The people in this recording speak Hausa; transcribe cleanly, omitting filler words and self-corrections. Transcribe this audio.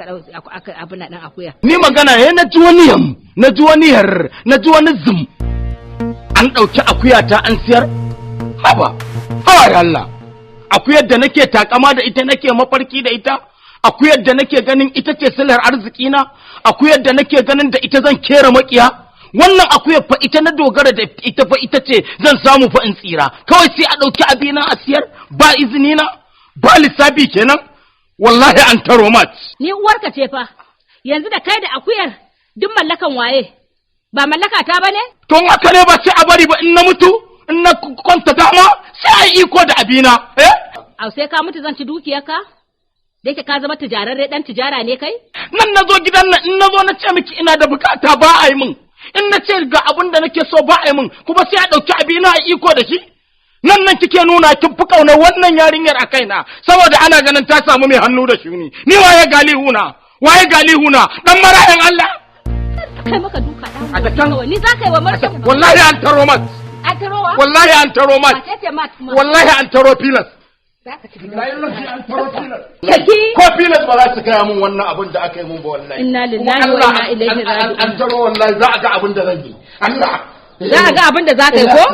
aka abin nan akuya. Ni magana na ji wani yam, na ji wani yar, na ji wani zum. An ɗauki akuya ta an siyar? Haba ya Allah. Akuyar da nake takama da ita, nake mafarki da ita, akuyar da nake ganin ita ce silar arziki na, akuyar da nake ganin da ita zan kera makiya. Wannan akuyar fa ita na dogara da ita fa ita ce zan samu fa in tsira. Kawai sai a ɗauki abina a siyar ba izini na, ba lissafi kenan. Wallahi an taro mat. Ni uwarka ce fa. Yanzu da kai da akuyar duk mallakan waye? Ba mallaka ta bane? To haka ne ba sai a bari ba in na mutu, in na kwanta dama sai a iko da abina. Au sai ka mutu zan ci dukiyarka? Da yake ka zama tijararre dan tijara ne kai? Nan nazo gidan nan in nazo na ce miki ina da bukata ba a yi min. In na ce ga abin da nake so ba a yi min, kuma sai a ɗauki abina a iko da shi. Nan kike nuna kin fi ƙaunar wannan yarinyar a kaina, saboda ana ganin ta samu mai hannu da shuni. Ni waye galihuna? Waye galihuna? Dan marayan Allah. Kai maka duka dan. A takan ni za ka yi wa marka. Wallahi an taro mat. An taro wa? Wallahi an taro mat. A ce mat kuma. Wallahi an taro filas. Za ka ci. Wallahi an taro filas. Saki. Ko filas ba za su kai mun wannan abin da aka yi mun ba wallahi. Inna lillahi wa inna ilaihi raji'un. An taro wallahi za a ga abin da zan yi. Allah. Za a ga abin da za ka yi ko?